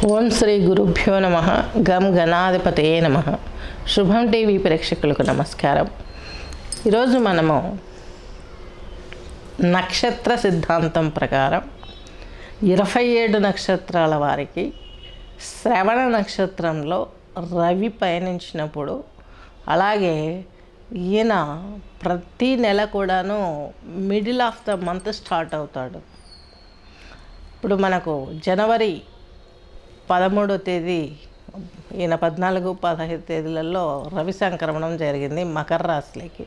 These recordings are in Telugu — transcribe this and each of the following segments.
ఓం శ్రీ గురుభ్యో నమ. గం గణాధిపతయే నమ. శుభం టీవీ ప్రేక్షకులకు నమస్కారం. ఈరోజు మనము నక్షత్ర సిద్ధాంతం ప్రకారం 27 నక్షత్రాల వారికి శ్రవణ నక్షత్రంలో రవి పయనించినప్పుడు, అలాగే ఈయన ప్రతి నెల కూడాను middle of the month start అవుతాడు. ఇప్పుడు మనకు జనవరి 13వ తేదీ, ఈయన 14, 15 తేదీలలో రవి సంక్రమణం జరిగింది మకర రాశిలోకి.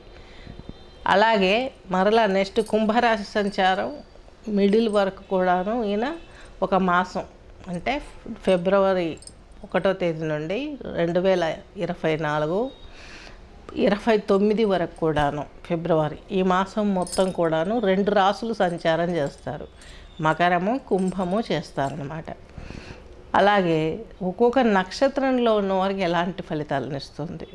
అలాగే మరలా నెక్స్ట్ కుంభరాశి సంచారం మిడిల్ వరకు కూడాను ఈయన ఒక మాసం, అంటే ఫిబ్రవరి 1వ తేదీ నుండి 2024 29 వరకు కూడాను ఫిబ్రవరి, ఈ మాసం మొత్తం కూడాను 2 రాసులు సంచారం చేస్తారు. మకరము, కుంభము చేస్తారన్నమాట. అలాగే ఒక్కొక్క నక్షత్రంలో ఉన్నవారికి ఎలాంటి ఫలితాలను ఇస్తుంది,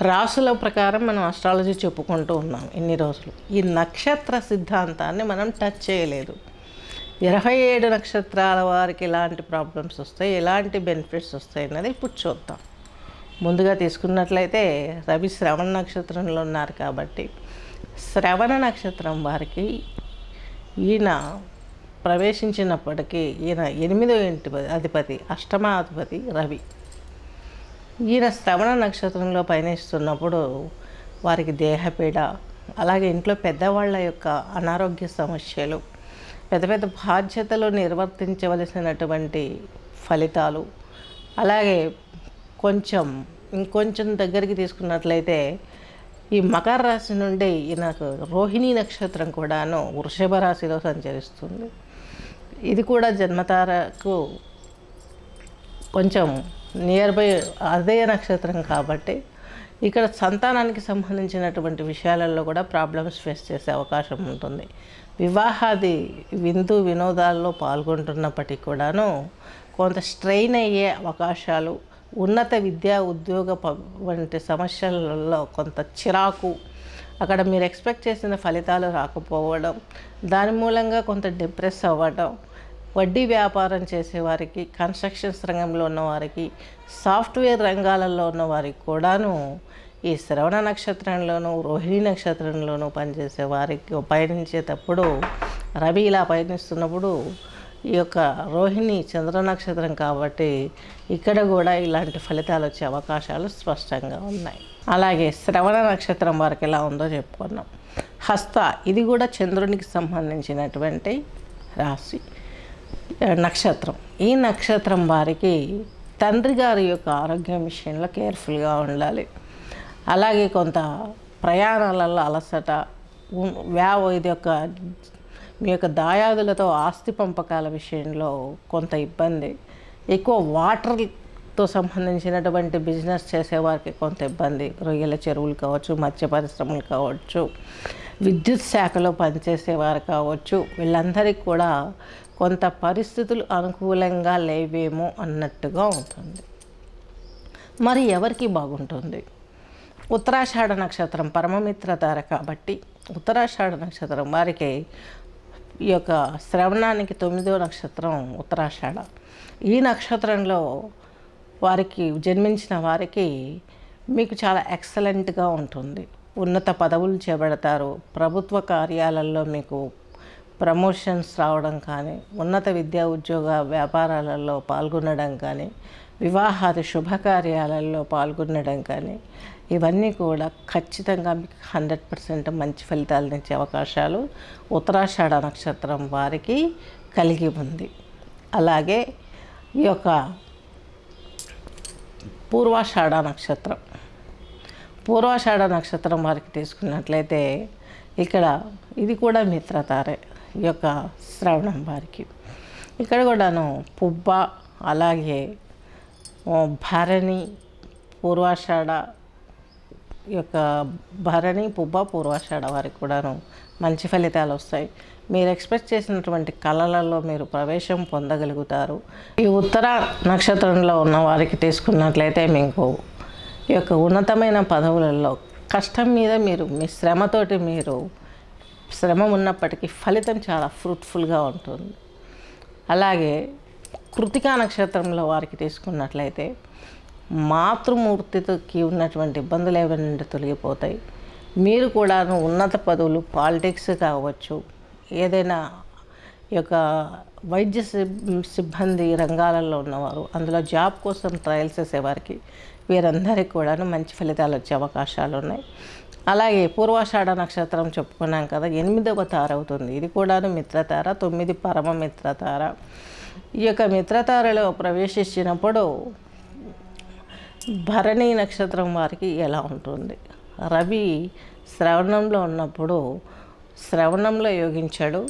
రాసుల ప్రకారం మనం అస్ట్రాలజీ చెప్పుకుంటూ ఉన్నాం ఇన్ని రోజులు. ఈ నక్షత్ర సిద్ధాంతాన్ని మనం టచ్ చేయలేదు. 27 నక్షత్రాల వారికి ఎలాంటి ప్రాబ్లమ్స్ వస్తాయి, ఎలాంటి బెనిఫిట్స్ వస్తాయి అన్నది ఇప్పుడు చూద్దాం. ముందుగా తీసుకున్నట్లయితే రవి శ్రవణ నక్షత్రంలో ఉన్నారు కాబట్టి, శ్రవణ నక్షత్రం వారికి ఈయన ప్రవేశించినప్పటికీ ఈయన 8వ ఇంటి అధిపతి, అష్టమాధిపతి రవి. ఈయన శ్రవణ నక్షత్రంలో పయనిస్తున్నప్పుడు వారికి దేహపీడ, అలాగే ఇంట్లో పెద్దవాళ్ళ యొక్క అనారోగ్య సమస్యలు, పెద్ద పెద్ద బాధ్యతలు నిర్వర్తించవలసినటువంటి ఫలితాలు, అలాగే ఇంకొంచెం దగ్గరికి తీసుకున్నట్లయితే ఈ మకర రాశి నుండి ఈయనకు రోహిణీ నక్షత్రం కూడాను వృషభ రాశిలో సంచరిస్తుంది. ఇది కూడా జన్మతారకు కొంచెం నియర్ బై అదే నక్షత్రం కాబట్టి ఇక్కడ సంతానానికి సంబంధించినటువంటి విషయాలలో కూడా ప్రాబ్లమ్స్ ఫేస్ చేసే అవకాశం ఉంటుంది. వివాహాది విందు వినోదాల్లో పాల్గొంటున్నప్పటికీ కూడాను కొంత స్ట్రెయిన్ అయ్యే అవకాశాలు, ఉన్నత విద్యా ఉద్యోగ వంటి సమస్యలలో కొంత చిరాకు, అక్కడ మీరు ఎక్స్పెక్ట్ చేసిన ఫలితాలు రాకపోవడం, దాని మూలంగా కొంత డిప్రెస్ అవ్వడం, వడ్డీ వ్యాపారం చేసేవారికి, కన్స్ట్రక్షన్స్ రంగంలో ఉన్నవారికి, సాఫ్ట్వేర్ రంగాలలో ఉన్నవారికి కూడాను ఈ శ్రవణ నక్షత్రంలోనూ రోహిణీ నక్షత్రంలోనూ పనిచేసే వారికి పయనించేటప్పుడు, రవి ఇలా పయనిస్తున్నప్పుడు ఈ యొక్క రోహిణి చంద్ర నక్షత్రం కాబట్టి ఇక్కడ కూడా ఇలాంటి ఫలితాలు వచ్చే అవకాశాలు స్పష్టంగా ఉన్నాయి. అలాగే శ్రవణ నక్షత్రం వారికి ఎలా ఉందో చెప్పుకున్నాం. హస్త, ఇది కూడా చంద్రునికి సంబంధించినటువంటి రాశి నక్షత్రం. ఈ నక్షత్రం వారికి తండ్రి గారి యొక్క ఆరోగ్యం విషయంలో కేర్ఫుల్గా ఉండాలి. అలాగే కొంత ప్రయాణాలలో అలసట, ఇది యొక్క మీ యొక్క దాయాదులతో ఆస్తి పంపకాల విషయంలో కొంత ఇబ్బంది, ఎక్కువ వాటర్తో సంబంధించినటువంటి బిజినెస్ చేసేవారికి కొంత ఇబ్బంది, రొయ్యల చెరువులు కావచ్చు, మత్స్య పరిశ్రమలు కావచ్చు, విద్యుత్ శాఖలో పనిచేసేవారు కావచ్చు, వీళ్ళందరికీ కూడా కొంత పరిస్థితులు అనుకూలంగా లేవేమో అన్నట్టుగా ఉంటుంది. మరి ఎవరికి బాగుంటుంది? ఉత్తరాషాఢ నక్షత్రం పరమమిత్రధార కాబట్టి ఉత్తరాషాఢ నక్షత్రం వారికి ఈ యొక్క శ్రవణానికి 9వ నక్షత్రం ఉత్తరాషాఢ. ఈ నక్షత్రంలో వారికి జన్మించిన వారికి మీకు చాలా ఎక్సలెంట్గా ఉంటుంది. ఉన్నత పదవులు చేపడతారు. ప్రభుత్వ కార్యాలయాల్లో మీకు ప్రమోషన్స్ రావడం కానీ, ఉన్నత విద్యా ఉద్యోగ వ్యాపారాలలో పాల్గొనడం కానీ, వివాహాది శుభకార్యాలలో పాల్గొనడం కానీ, ఇవన్నీ కూడా ఖచ్చితంగా మీకు 100% మంచి ఫలితాలను ఇచ్చే అవకాశాలు ఉత్తరాషాఢ నక్షత్రం వారికి కలిగి ఉంది. అలాగే ఈ యొక్క పూర్వాషాఢ నక్షత్రం వారికి తీసుకున్నట్లయితే ఇక్కడ ఇది కూడా మిత్రతారే. ఈ యొక్క శ్రవణం వారికి ఇక్కడ కూడాను పుబ్బ, అలాగే భరణి, పూర్వాషాఢ, ఈ యొక్క భరణి, పుబ్బ, పూర్వాషాఢ వారికి కూడాను మంచి ఫలితాలు వస్తాయి. మీరు ఎక్స్పెక్ట్ చేసినటువంటి కళలలో మీరు ప్రవేశం పొందగలుగుతారు. ఈ ఉత్తర నక్షత్రంలో ఉన్న వారికి తీసుకున్నట్లయితే మీకు ఈ యొక్క ఉన్నతమైన పదవులలో కష్టం మీద మీరు మీ శ్రమతోటి శ్రమ ఉన్నప్పటికీ ఫలితం చాలా ఫ్రూట్ఫుల్గా ఉంటుంది. అలాగే కృతికా నక్షత్రంలో వారికి తీసుకున్నట్లయితే మాతృమూర్తికి ఉన్నటువంటి ఇబ్బందులు ఏమైనా తొలగిపోతాయి. మీరు కూడాను ఉన్నత పదవులు, పాలిటిక్స్ కావచ్చు, ఏదైనా ఈ యొక్క వైద్య సిబ్బంది రంగాలలో ఉన్నవారు, అందులో జాబ్ కోసం ట్రయల్స్ చేసేవారికి వీరందరికీ కూడాను మంచి ఫలితాలు వచ్చే అవకాశాలు ఉన్నాయి. అలాగే పూర్వాషాఢ నక్షత్రం చెప్పుకున్నాం కదా, 8వ తార అవుతుంది. ఇది కూడాను మిత్రతార, 9 పరమ మిత్రతార. ఈ యొక్క మిత్రతారలో ప్రవేశించినప్పుడు భరణి నక్షత్రం వారికి ఎలా ఉంటుంది? రవి శ్రవణంలో ఉన్నప్పుడు శ్రవణంలో యోగించాడు,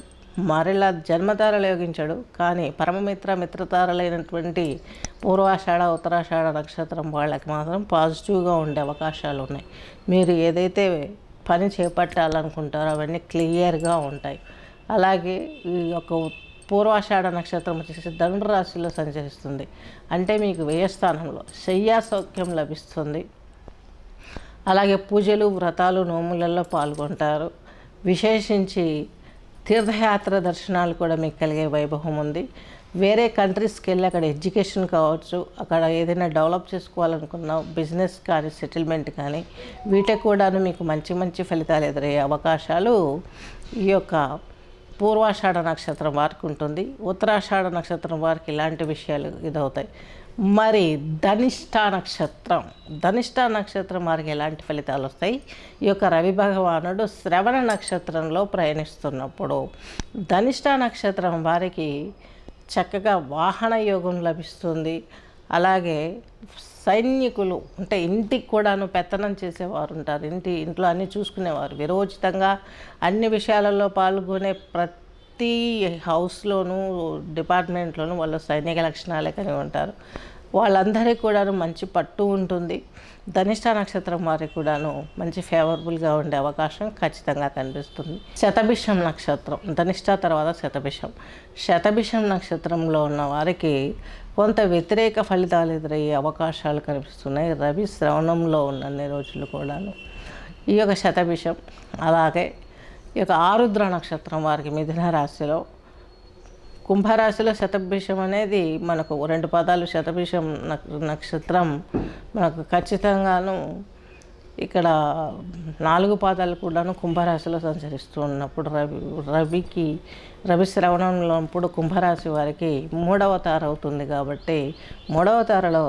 మరలా జన్మతారలు యోగించాడు. కానీ మిత్రతారలైనటువంటి పూర్వాషాఢ, ఉత్తరాషాఢ నక్షత్రం వాళ్ళకి మాత్రం పాజిటివ్గా ఉండే అవకాశాలు ఉన్నాయి. మీరు ఏదైతే పని చేపట్టాలనుకుంటారో అవన్నీ క్లియర్గా ఉంటాయి. అలాగే ఈ యొక్క పూర్వాషాఢ నక్షత్రం వచ్చేసి ధనుడు రాశిలో సంచరిస్తుంది. అంటే మీకు వ్యయ స్థానంలో శయ్యా సౌఖ్యం లభిస్తుంది. అలాగే పూజలు, వ్రతాలు, నోములలో పాల్గొంటారు. విశేషించి తీర్థయాత్ర దర్శనాలు కూడా మీకు కలిగే వైభవం ఉంది. వేరే కంట్రీస్కి వెళ్ళి అక్కడ ఎడ్యుకేషన్ కావచ్చు, అక్కడ ఏదైనా డెవలప్ చేసుకోవాలనుకున్న బిజినెస్ కానీ, సెటిల్మెంట్ కానీ, వీటికి కూడాను మీకు మంచి మంచి ఫలితాలు ఎదురయ్యే అవకాశాలు ఈ యొక్క పూర్వాషాఢ నక్షత్రం వారికి ఉంటుంది. ఉత్తరాషాఢ నక్షత్రం వారికి ఇలాంటి విషయాలు ఇదవుతాయి. మరి ధనిష్ఠా నక్షత్రం వారికి ఎలాంటి ఫలితాలు వస్తాయి? ఈ యొక్క రవి భగవానుడు శ్రవణ నక్షత్రంలో ప్రయాణిస్తున్నప్పుడు ధనిష్ఠా నక్షత్రం వారికి చక్కగా వాహన యోగం లభిస్తుంది. అలాగే సైనికులు అంటే ఇంటికి కూడాను పెత్తనం చేసేవారు ఉంటారు. ఇంట్లో అన్నీ చూసుకునేవారు, విరోచితంగా అన్ని విషయాలలో పాల్గొనే ప్రతి హౌస్లోనూ, డిపార్ట్మెంట్లోనూ వాళ్ళు సైనిక లక్షణాలే కలిగి ఉంటారు. వాళ్ళందరికీ కూడాను మంచి పట్టు ఉంటుంది. ధనిష్ఠా నక్షత్రం వారికి కూడాను మంచి ఫేవరబుల్గా ఉండే అవకాశం ఖచ్చితంగా కనిపిస్తుంది. శతభిషం నక్షత్రం, ధనిష్ఠా తర్వాత శతభిషం నక్షత్రంలో ఉన్న వారికి కొంత వ్యతిరేక ఫలితాలు ఎదురయ్యే అవకాశాలు కనిపిస్తున్నాయి. రవి శ్రవణంలో ఉన్నన్ని రోజులు కూడాను ఈ యొక్క శతభిషం. అలాగే ఈ యొక్క ఆరుద్ర నక్షత్రం వారికి మిథున రాశిలో, కుంభరాశిలో శతభిషం అనేది మనకు 2 పదాలు. శతభిషం నక్షత్రం మనకు ఖచ్చితంగాను ఇక్కడ 4 పాదాలు కూడాను కుంభరాశిలో సంచరిస్తూ ఉన్నప్పుడు రవి శ్రవణంలో ఉన్నప్పుడు కుంభరాశి వారికి 3వ తార అవుతుంది. కాబట్టి 3వ తారలో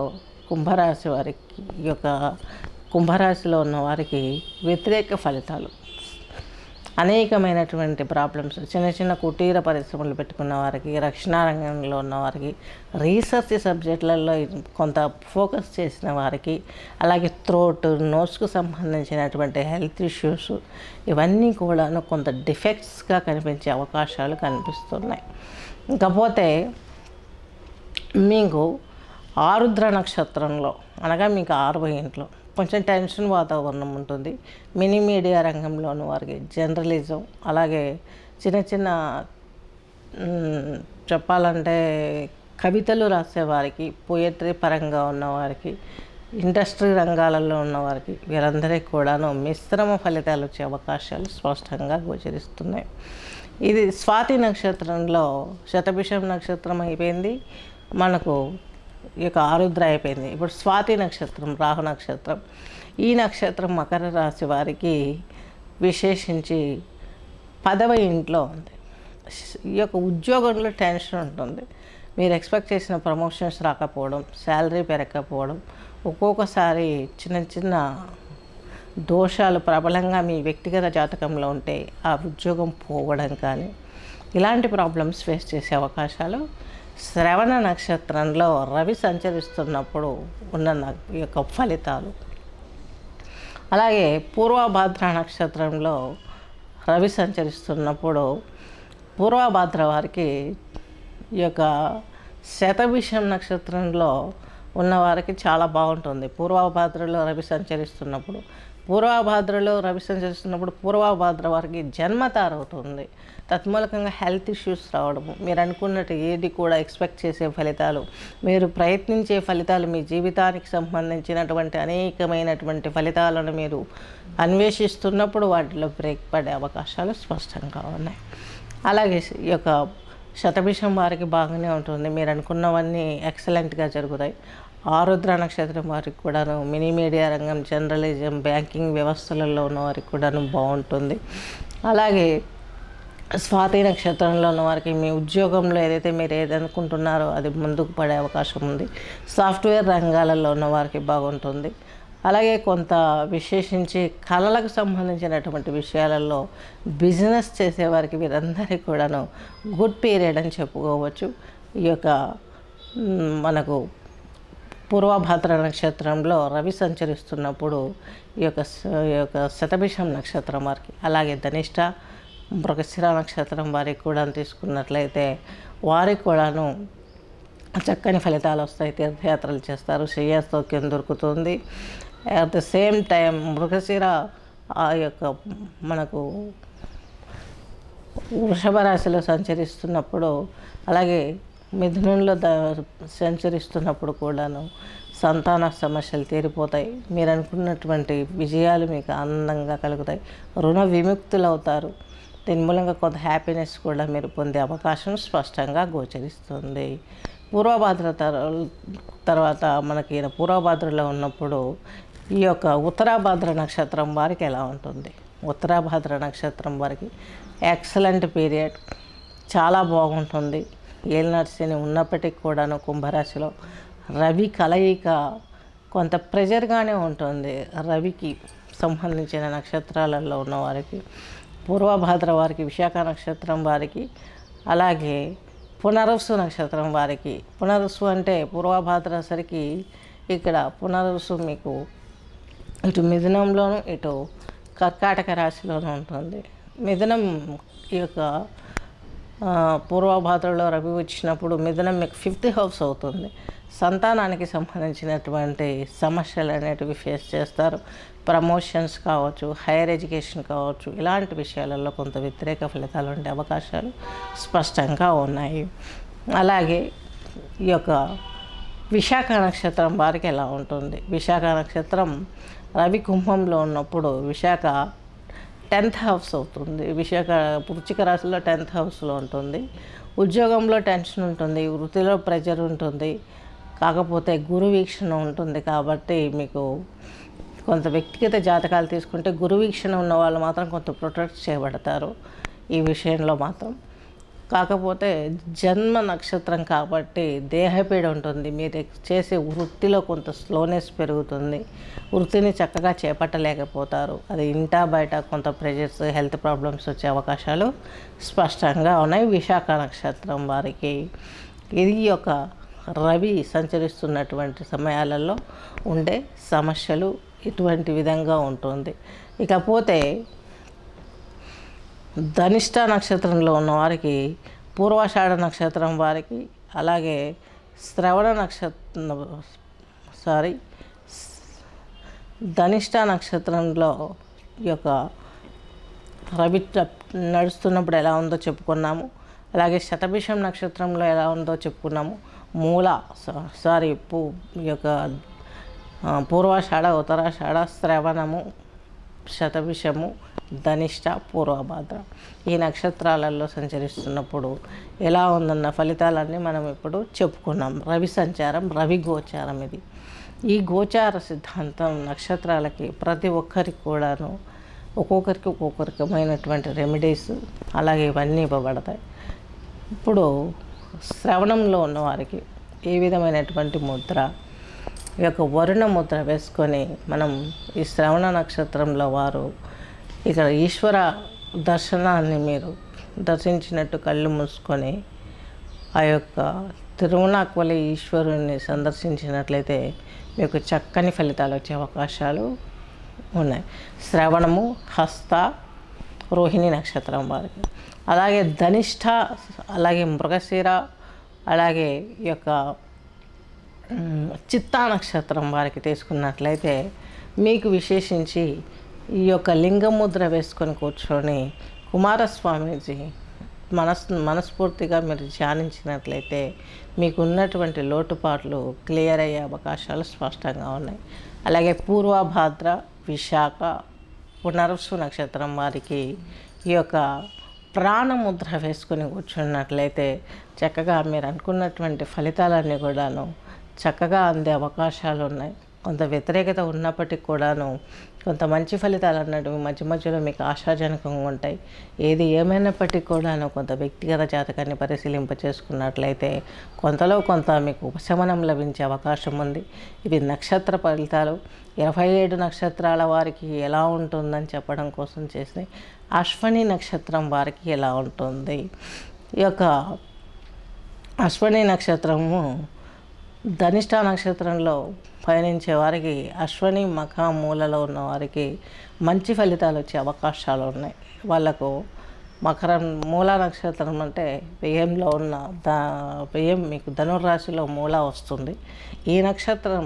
కుంభరాశి వారికి, ఈ యొక్క కుంభరాశిలో ఉన్న వారికి వ్యతిరేక ఫలితాలు, అనేకమైనటువంటి ప్రాబ్లమ్స్, చిన్న చిన్న కుటీర పరిశ్రమలు పెట్టుకున్న వారికి, రక్షణ రంగంలో ఉన్న వారికి, రీసెర్చ్ సబ్జెక్టులలో కొంత ఫోకస్ చేసిన వారికి, అలాగే థ్రోట్, నోస్కు సంబంధించినటువంటి హెల్త్ ఇష్యూస్, ఇవన్నీ కూడాను కొంత డిఫెక్ట్స్గా కనిపించే అవకాశాలు కనిపిస్తున్నాయి. ఇకపోతే మీకు ఆరుద్ర నక్షత్రంలో అనగా మీకు 6వ ఇంట్లో కొంచెం టెన్షన్ వాతావరణం ఉంటుంది. మినీ మీడియా రంగంలోని వారికి జర్నలిజం, అలాగే చిన్న చిన్న చెప్పాలంటే కవితలు రాసేవారికి, పోయట్రీ పరంగా ఉన్నవారికి, ఇండస్ట్రీ రంగాలలో ఉన్నవారికి, వీరందరికీ కూడాను మిశ్రమ ఫలితాలు వచ్చే అవకాశాలు స్పష్టంగా గోచరిస్తున్నాయి. ఇది స్వాతి నక్షత్రంలో శతభిషం నక్షత్రం అయిపోయింది, మనకు ఈ యొక్క ఆరుద్ర అయిపోయింది. ఇప్పుడు స్వాతి నక్షత్రం, రాహు నక్షత్రం. ఈ నక్షత్రం మకర రాశి వారికి విశేషించి 10వ ఇంట్లో ఉంది. ఈ యొక్క ఉద్యోగంలో టెన్షన్ ఉంటుంది. మీరు ఎక్స్పెక్ట్ చేసిన ప్రమోషన్స్ రాకపోవడం, శాలరీ పెరగకపోవడం, ఒక్కొక్కసారి చిన్న చిన్న దోషాలు ప్రబలంగా మీ వ్యక్తిగత జాతకంలో ఉంటే ఆ ఉద్యోగం పోవడం కానీ, ఇలాంటి ప్రాబ్లమ్స్ ఫేస్ చేసే అవకాశాలు శ్రవణ నక్షత్రంలో రవి సంచరిస్తున్నప్పుడు ఉన్న ఈ యొక్క ఫలితాలు. అలాగే పూర్వభాద్ర నక్షత్రంలో రవి సంచరిస్తున్నప్పుడు పూర్వభాద్ర వారికి ఈ యొక్క శతభిషం నక్షత్రంలో ఉన్నవారికి చాలా బాగుంటుంది. పూర్వభాద్రలో రవి సంచరిస్తున్నప్పుడు పూర్వభాద్ర వారికి జన్మతార అవుతుంది. తత్మూలకంగా హెల్త్ ఇష్యూస్ రావడము, మీరు అనుకున్నట్టు ఏది కూడా ఎక్స్పెక్ట్ చేసే ఫలితాలు, మీరు ప్రయత్నించే ఫలితాలు, మీ జీవితానికి సంబంధించినటువంటి అనేకమైనటువంటి ఫలితాలను మీరు అన్వేషిస్తున్నప్పుడు వాటిలో బ్రేక్ పడే అవకాశాలు స్పష్టంగా ఉన్నాయి. అలాగే ఈ యొక్క శతభిషం వారికి బాగానే ఉంటుంది. మీరు అనుకున్నవన్నీ ఎక్సలెంట్గా జరుగుతాయి. ఆరుద్ర నక్షత్రం వారికి కూడాను మినీ మీడియా రంగం, జర్నలిజం, బ్యాంకింగ్ వ్యవస్థలలో ఉన్న వారికి కూడాను బాగుంటుంది. అలాగే స్వాతి నక్షత్రంలో ఉన్న వారికి మీ ఉద్యోగంలో ఏదైతే మీరు ఏదనుకుంటున్నారో అది ముందుకు పడే అవకాశం ఉంది. సాఫ్ట్వేర్ రంగాలలో ఉన్న వారికి బాగుంటుంది. అలాగే కొంత విశేషించి కళలకు సంబంధించినటువంటి విషయాలలో బిజినెస్ చేసేవారికి వీరందరికీ కూడాను గుడ్ పీరియడ్ అని చెప్పుకోవచ్చు. ఈ యొక్క మనకు పూర్వభాద్ర నక్షత్రంలో రవి సంచరిస్తున్నప్పుడు ఈ యొక్క శతభిషం నక్షత్రం వారికి, అలాగే ధనిష్ట, మృగశిర నక్షత్రం వారికి కూడా తీసుకున్నట్లయితే వారికి కూడాను చక్కని ఫలితాలు వస్తాయి. తీర్థయాత్రలు చేస్తారు, శ్రేయస్సౌఖ్యం దొరుకుతుంది. At the same time Mrigashira ఆ యొక్క మనకు వృషభ రాశిలో సంచరిస్తున్నప్పుడు, అలాగే మిథునంలో సంచరిస్తున్నప్పుడు కూడాను సంతాన సమస్యలు తీరిపోతాయి. మీరు అనుకున్నటువంటి విజయాలు మీకు ఆనందంగా కలుగుతాయి. రుణ విముక్తులు అవుతారు. దీని మూలంగా కొంత హ్యాపీనెస్ కూడా మీరు పొందే అవకాశం స్పష్టంగా గోచరిస్తుంది. పూర్వభాద్ర తర్వాత మనకి పూర్వభాద్రలో ఉన్నప్పుడు ఈ యొక్క ఉత్తరాభాద్ర నక్షత్రం వారికి ఎలా ఉంటుంది? ఉత్తరాభాద్ర నక్షత్రం వారికి ఎక్సలెంట్ పీరియడ్, చాలా బాగుంటుంది. ఏలినాటి శని ఉన్నప్పటికీ కూడాను కుంభరాశిలో రవి కలయిక కొంత ప్రెజర్గానే ఉంటుంది. రవికి సంబంధించిన నక్షత్రాలలో ఉన్న వారికి, పూర్వభాద్ర వారికి, విశాఖ నక్షత్రం వారికి, అలాగే పునరుసు నక్షత్రం వారికి. పునరుసు అంటే పూర్వభాద్ర సరికి ఇక్కడ పునరుసు మీకు ఇటు మిథునంలోను ఇటు కర్కాటక రాశిలోనూ ఉంటుంది. మిథునం ఈ యొక్క పూర్వభాద్రలో రవి వచ్చినప్పుడు మిథునం మీకు 5th హౌస్ అవుతుంది. సంతానానికి సంబంధించినటువంటి సమస్యలు అనేటివి ఫేస్ చేస్తారు. ప్రమోషన్స్ కావచ్చు, హైయర్ ఎడ్యుకేషన్ కావచ్చు, ఇలాంటి విషయాలలో కొంత వ్యతిరేక ఫలితాలు ఉండే అవకాశాలు స్పష్టంగా ఉన్నాయి. అలాగే ఈ యొక్క విశాఖ నక్షత్రం వారికి ఎలా ఉంటుంది? విశాఖ నక్షత్రం రవి కుంభంలో ఉన్నప్పుడు విశాఖ 10th హౌస్ అవుతుంది. విశాఖ వృశ్చిక రాశిలో 10th హౌస్లో ఉంటుంది. ఉద్యోగంలో టెన్షన్ ఉంటుంది, వృత్తిలో ప్రెజర్ ఉంటుంది. కాకపోతే గురు వీక్షణ ఉంటుంది కాబట్టి మీకు కొంత వ్యక్తిగత జాతకాలు తీసుకుంటే గురు వీక్షణ ఉన్న వాళ్ళు మాత్రం కొంత ప్రొటెక్ట్ చేయబడతారు ఈ విషయంలో మాత్రం. కాకపోతే జన్మ నక్షత్రం కాబట్టి దేహపీడ ఉంటుంది. మీరు చేసే వృత్తిలో కొంత స్లోనెస్ పెరుగుతుంది. వృత్తిని చక్కగా చేపట్టలేకపోతారు. అది ఇంటా బయట కొంత ప్రెజర్స్, హెల్త్ ప్రాబ్లమ్స్ వచ్చే అవకాశాలు స్పష్టంగా ఉన్నాయి విశాఖ నక్షత్రం వారికి. ఇది ఒక రవి సంచరిస్తున్నటువంటి సమయాలలో ఉండే సమస్యలు ఇటువంటి విధంగా ఉంటుంది. ఇకపోతే ధనిష్ట నక్షత్రంలో ఉన్న వారికి, పూర్వాషాఢ నక్షత్రం వారికి, అలాగే శ్రవణ ధనిష్ట నక్షత్రంలో ఈ యొక్క రవి నడుస్తున్నప్పుడు ఎలా ఉందో చెప్పుకున్నాము. అలాగే శతభిషం నక్షత్రంలో ఎలా ఉందో చెప్పుకున్నాము. ఈ యొక్క పూర్వాషాఢ, ఉత్తరాషాఢ, శ్రవణము, శతభిషము, ధనిష్ట, పూర్వభాద్ర ఈ నక్షత్రాలలో సంచరిస్తున్నప్పుడు ఎలా ఉందన్న ఫలితాలన్నీ మనం ఇప్పుడు చెప్పుకున్నాం. రవి సంచారం, రవి గోచారం ఇది. ఈ గోచార సిద్ధాంతం నక్షత్రాలకి ప్రతి ఒక్కరికి కూడాను ఒక్కొక్కరికి ఒక్కొక్క రకమైనటువంటి రెమెడీస్ అలాగే ఇవన్నీ ఇవ్వబడతాయి. ఇప్పుడు శ్రవణంలో ఉన్నవారికి ఏ విధమైనటువంటి ముద్ర, ఈ యొక్క వరుణ ముద్ర వేసుకొని మనం ఈ శ్రవణ నక్షత్రంలో వారు ఇక్కడ ఈశ్వర దర్శనాన్ని మీరు దర్శించినట్టు కళ్ళు మూసుకొని ఆ యొక్క తిరుమలాకువలి ఈశ్వరుని సందర్శించినట్లయితే మీకు చక్కని ఫలితాలు వచ్చే అవకాశాలు ఉన్నాయి. శ్రవణము, హస్త, రోహిణి నక్షత్రం వారికి, అలాగే ధనిష్ట, అలాగే మృగశిర, అలాగే ఈ యొక్క చిత్తా నక్షత్రం వారికి తీసుకున్నట్లయితే మీకు విశేషించి ఈ యొక్క లింగముద్ర వేసుకొని కూర్చొని కుమారస్వామీజీ మనస్ఫూర్తిగా మీరు ధ్యానించినట్లయితే మీకు ఉన్నటువంటి లోటుపాట్లు క్లియర్ అయ్యే అవకాశాలు స్పష్టంగా ఉన్నాయి. అలాగే పూర్వభాద్ర, విశాఖ, పునరుసు నక్షత్రం వారికి ఈ యొక్క ప్రాణముద్ర వేసుకొని కూర్చున్నట్లయితే చక్కగా మీరు అనుకున్నటువంటి ఫలితాలన్నీ కూడాను చక్కగా అందే అవకాశాలు ఉన్నాయి. కొంత వ్యతిరేకత ఉన్నప్పటికీ కూడాను కొంత మంచి ఫలితాలు అన్నట్టు మధ్య మధ్యలో మీకు ఆశాజనకంగా ఉంటాయి. ఏది ఏమైనప్పటికీ కూడాను కొంత వ్యక్తిగత జాతకాన్ని పరిశీలింప చేసుకున్నట్లయితే కొంతలో కొంత మీకు ఉపశమనం లభించే అవకాశం ఉంది. ఇవి నక్షత్ర ఫలితాలు. 27 నక్షత్రాల వారికి ఎలా ఉంటుందని చెప్పడం కోసం చేసినాయి. అశ్వని నక్షత్రం వారికి ఎలా ఉంటుంది? ఈ యొక్క అశ్వని నక్షత్రము ధనిష్ట నక్షత్రంలో పయనించే వారికి, అశ్వని మఖ మూలలో ఉన్న వారికి మంచి ఫలితాలు వచ్చే అవకాశాలు ఉన్నాయి. వాళ్ళకు మకరం మూల నక్షత్రం అంటే వ్యయంలో ఉన్న వ్యయం మీకు ధనుర్రాశిలో మూల వస్తుంది. ఈ నక్షత్రం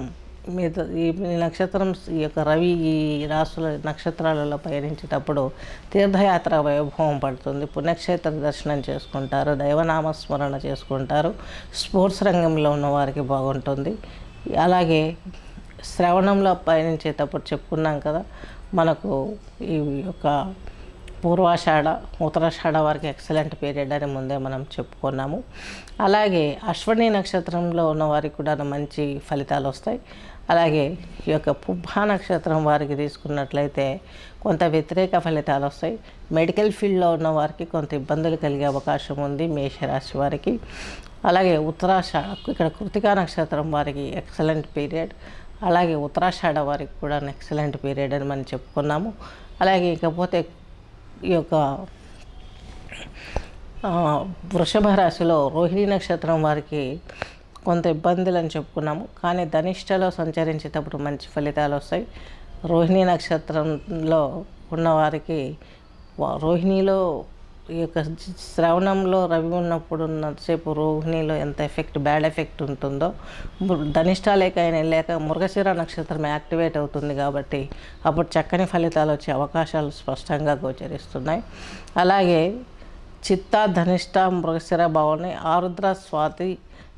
మీద ఈ నక్షత్రం ఈ యొక్క రవి ఈ రాశుల నక్షత్రాలలో పయనించేటప్పుడు తీర్థయాత్ర వైభవం పడుతుంది. పుణ్యక్షేత్ర దర్శనం చేసుకుంటారు, దైవనామస్మరణ చేసుకుంటారు. స్పోర్ట్స్ రంగంలో ఉన్న వారికి బాగుంటుంది. అలాగే శ్రవణంలో పయనించేటప్పుడు చెప్పుకున్నాం కదా, మనకు ఈ యొక్క పూర్వాషాఢ ఉత్తరాషాఢ వారికి ఎక్సలెంట్ పీరియడ్ అని ముందే మనం చెప్పుకున్నాము. అలాగే అశ్వని నక్షత్రంలో ఉన్న వారికి కూడా మంచి ఫలితాలు వస్తాయి. అలాగే ఈ యొక్క పుబ్బా నక్షత్రం వారికి తీసుకున్నట్లయితే కొంత వ్యతిరేక ఫలితాలు వస్తాయి. మెడికల్ ఫీల్డ్లో ఉన్న వారికి కొంత ఇబ్బందులు కలిగే అవకాశం ఉంది మేషరాశి వారికి. అలాగే ఉత్తరాషాఢ ఇక్కడ కృతికా నక్షత్రం వారికి ఎక్సలెంట్ పీరియడ్. అలాగే ఉత్తరాషాఢ వారికి కూడా ఎక్సలెంట్ పీరియడ్ అని మనం చెప్పుకున్నాము. అలాగే ఇకపోతే ఈ యొక్క వృషభ రాశిలో రోహిణి నక్షత్రం వారికి కొంత ఇబ్బందులు అని చెప్పుకున్నాము. కానీ ధనిష్టలో సంచరించేటప్పుడు మంచి ఫలితాలు వస్తాయి. రోహిణి నక్షత్రంలో ఉన్నవారికి రోహిణిలో ఈ యొక్క శ్రవణంలో రవి ఉన్నప్పుడు ఉన్నసేపు రోహిణిలో ఎంత బ్యాడ్ ఎఫెక్ట్ ఉంటుందో ధనిష్ట లేక మృగశిర నక్షత్రం యాక్టివేట్ అవుతుంది కాబట్టి అప్పుడు చక్కని ఫలితాలు వచ్చే అవకాశాలు స్పష్టంగా గోచరిస్తున్నాయి. అలాగే చిత్తా ధనిష్ట మృగశిర బాగున్నాయి. ఆరుద్ర స్వాతి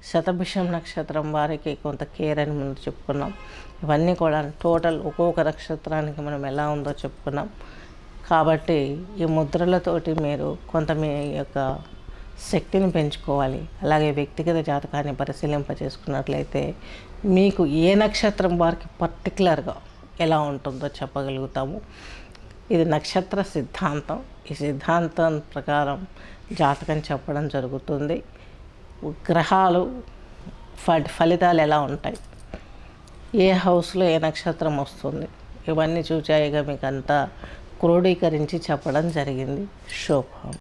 శతభిషం నక్షత్రం వారికి కొంత కేర్ అని మనం చెప్పుకున్నాం. ఇవన్నీ కూడా టోటల్ ఒక్కొక్క నక్షత్రానికి మనం ఎలా ఉందో చెప్పుకున్నాం. కాబట్టి ఈ ముద్రలతోటి మీరు కొంత మీ యొక్క శక్తిని పెంచుకోవాలి. అలాగే వ్యక్తిగత జాతకాన్ని పరిశీలింప చేసుకున్నట్లయితే మీకు ఏ నక్షత్రం వారికి పర్టికులర్గా ఎలా ఉంటుందో చెప్పగలుగుతాము. ఇది నక్షత్ర సిద్ధాంతం. ఈ సిద్ధాంతం ప్రకారం జాతకం చెప్పడం జరుగుతుంది. గ్రహాలు ఫలితాలు ఎలా ఉంటాయి, ఏ హౌస్లో ఏ నక్షత్రం వస్తుంది, ఇవన్నీ చూచాయిగా మీకు అంతా క్రోడీకరించి చెప్పడం జరిగింది. శుభం.